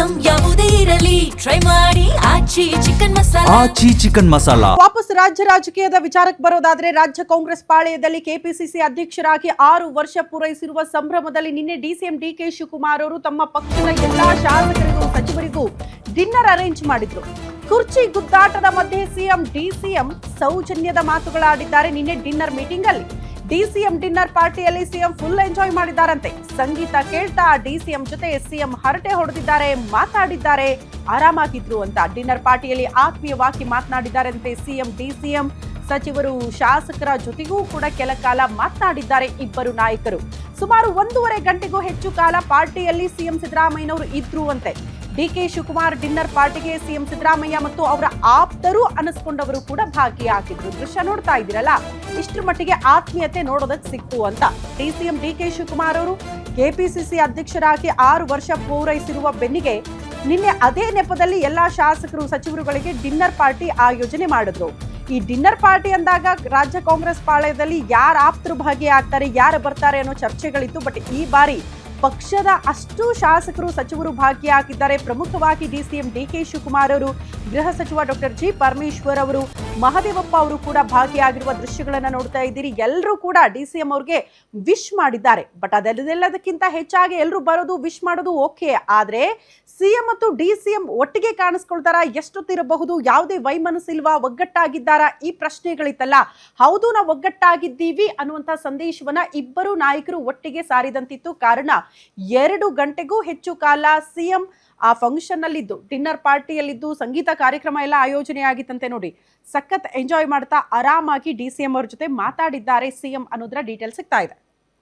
Item ಯಾವುದೇ ಇರಲಿ try ಮಾಡಿ ಆಚಿ ಚಿಕನ್ ಮಸಾಲಾ. ಆಚಿ ಚಿಕನ್ ಮಸಾಲಾ. ವಾಪಸ್ ರಾಜ್ಯ ರಾಜಕೀಯದ ವಿಚಾರಕ್ಕೆ ಬರೋದಾದ್ರೆ ರಾಜ್ಯ ಕಾಂಗ್ರೆಸ್ ಪಾಳೆಯದಲ್ಲಿ ಕೆಪಿಸಿಸಿ ಅಧ್ಯಕ್ಷರಾಗಿ 6 ವರ್ಷ ಪೂರೈಸಿರುವ ಸಂಭ್ರಮದಲ್ಲಿ ನಿನ್ನೆ ಡಿಸಿಎಂ ಡಿಕೆ ಶಿವಕುಮಾರ್ ಅವರು ತಮ್ಮ ಪಕ್ಷದ ಎಲ್ಲಾ ಶಾಸಕರಿಗೂ ಸಚಿವರಿಗೂ ಡಿನ್ನರ್ ಅರೇಂಜ್ ಮಾಡಿದ್ರು. ಕುರ್ಚಿ ಗುದ್ದಾಟದ ಮಧ್ಯೆ ಸಿಎಂ ಡಿಸಿಎಂ ಸೌಜನ್ಯದ ಮಾತುಗಳಾಡಿದ್ದಾರೆ. ನಿನ್ನೆ ಡಿನ್ನರ್ ಮೀಟಿಂಗ್ ಅಲ್ಲಿ ಡಿಸಿಎಂ ಡಿನ್ನರ್ ಪಾರ್ಟಿಯಲ್ಲಿ ಸಿಎಂ ಫುಲ್ ಎಂಜಾಯ್ ಮಾಡಿದ್ದಾರಂತೆ. ಸಂಗೀತ ಕೇಳ್ತಾ ಡಿಸಿಎಂ ಜೊತೆ ಸಿಎಂ ಹರಟೆ ಹೊಡೆದಿದ್ದಾರೆ, ಮಾತಾಡಿದ್ದಾರೆ, ಆರಾಮಾಗಿದ್ರು ಅಂತ. ಡಿನ್ನರ್ ಪಾರ್ಟಿಯಲ್ಲಿ ಆತ್ಮೀಯವಾಗಿ ಮಾತನಾಡಿದ್ದಾರಂತೆ ಸಿಎಂ ಡಿಸಿಎಂ. ಸಚಿವರು ಶಾಸಕರ ಜೊತೆಗೂ ಕೂಡ ಕೆಲ ಕಾಲ ಮಾತನಾಡಿದ್ದಾರೆ ಇಬ್ಬರು ನಾಯಕರು. ಸುಮಾರು 1.5 ಗಂಟೆಗೂ ಹೆಚ್ಚು ಕಾಲ ಪಾರ್ಟಿಯಲ್ಲಿ ಸಿಎಂ ಸಿದ್ದರಾಮಯ್ಯನವರು ಇದ್ರು ಅಂತೆ. ಡಿಕೆ ಶಿವಕುಮಾರ್ ಡಿನ್ನರ್ ಪಾರ್ಟಿಗೆ ಸಿಎಂ ಸಿದ್ದರಾಮಯ್ಯ ಮತ್ತು ಅವರ ಆಪ್ತರು ಅನಿಸ್ಕೊಂಡವರು ಕೂಡ ಭಾಗಿಯಾಗಿದ್ರು. ದೃಶ್ಯ ನೋಡ್ತಾ ಇದ್ದೀರಲ್ಲ, ಇಷ್ಟರ ಮಟ್ಟಿಗೆ ಆತ್ಮೀಯತೆ ನೋಡೋದಕ್ಕೆ ಸಿಕ್ತು ಅಂತ. ಡಿಸಿಎಂ ಡಿಕೆ ಶಿವಕುಮಾರ್ ಅವರು ಕೆಪಿಸಿಸಿ ಅಧ್ಯಕ್ಷರಾಗಿ 6 ವರ್ಷ ಪೂರೈಸಿರುವ ಬೆನ್ನಿಗೆ ನಿನ್ನೆ ಅದೇ ನೆಪದಲ್ಲಿ ಎಲ್ಲಾ ಶಾಸಕರು ಸಚಿವರುಗಳಿಗೆ ಡಿನ್ನರ್ ಪಾರ್ಟಿ ಆಯೋಜನೆ ಮಾಡಿದ್ರು. ಈ ಡಿನ್ನರ್ ಪಾರ್ಟಿ ಅಂದಾಗ ರಾಜ್ಯ ಕಾಂಗ್ರೆಸ್ ಪಾಳ್ಯದಲ್ಲಿ ಯಾರು ಆಪ್ತರು ಭಾಗಿಯಾಗ್ತಾರೆ, ಯಾರು ಬರ್ತಾರೆ ಅನ್ನೋ ಚರ್ಚೆಗಳಿತ್ತು. ಬಟ್ ಈ ಬಾರಿ ಪಕ್ಷದ ಅಷ್ಟು ಶಾಸಕರು ಸಚಿವರು ಭಾಗಿಯಾಗಿದ್ದಾರೆ. ಪ್ರಮುಖವಾಗಿ ಡಿಸಿಎಂ ಡಿಕೆ ಶಿವಕುಮಾರ್ ಅವರು, ಗೃಹ ಸಚಿವ ಡಾಕ್ಟರ್ ಜಿ ಪರಮೇಶ್ವರ್ ಅವರು, ಮಹದೇವಪ್ಪ ಅವರು ಕೂಡ ಭಾಗಿಯಾಗಿರುವ ದೃಶ್ಯಗಳನ್ನ ನೋಡ್ತಾ ಇದ್ದೀರಿ. ಎಲ್ಲರೂ ಕೂಡ ಡಿಸಿಎಂ ಅವ್ರಿಗೆ ವಿಶ್ ಮಾಡಿದ್ದಾರೆ. ಬಟ್ ಅದೆಲ್ಲದಕ್ಕಿಂತ ಹೆಚ್ಚಾಗಿ ಎಲ್ಲರೂ ಬರೋದು ವಿಶ್ ಮಾಡೋದು ಓಕೆ, ಆದ್ರೆ ಸಿಎಂ ಮತ್ತು ಡಿಸಿಎಂ ಒಟ್ಟಿಗೆ ಕಾಣಿಸ್ಕೊಳ್ತಾರ, ಎಷ್ಟೊತ್ತಿರಬಹುದು, ಯಾವುದೇ ವೈಮನಸ್ಸಿಲ್ವಾ, ಒಗ್ಗಟ್ಟಾಗಿದ್ದಾರಾ, ಈ ಪ್ರಶ್ನೆಗಳಿತ್ತಲ್ಲ. ಹೌದು, ನಾವು ಒಗ್ಗಟ್ಟಾಗಿದ್ದೀವಿ ಅನ್ನುವಂಥ ಸಂದೇಶವನ್ನ ಇಬ್ಬರು ನಾಯಕರು ಒಟ್ಟಿಗೆ ಸಾರಿದಂತಿತ್ತು. ಕಾರಣ 2 ಗಂಟೆಗೂ ಹೆಚ್ಚು ಕಾಲ ಸಿಎಂ ಆ ಫಂಕ್ಷನ್ ಅಲ್ಲಿದ್ದು, ಡಿನ್ನರ್ ಪಾರ್ಟಿಯಲ್ಲಿದ್ದು, ಸಂಗೀತ ಕಾರ್ಯಕ್ರಮ ಎಲ್ಲ ಆಯೋಜನೆ ಆಗಿತ್ತಂತೆ. ನೋಡಿ, ಸಖತ್ ಎಂಜಾಯ್ ಮಾಡ್ತಾ ಆರಾಮಾಗಿ ಡಿಸಿಎಂ ಅವ್ರ ಜೊತೆ ಮಾತಾಡಿದ್ದಾರೆ ಸಿಎಂ ಅನ್ನೋದ್ರ ಡೀಟೇಲ್ ಸಿಗ್ತಾ ಇದೆ.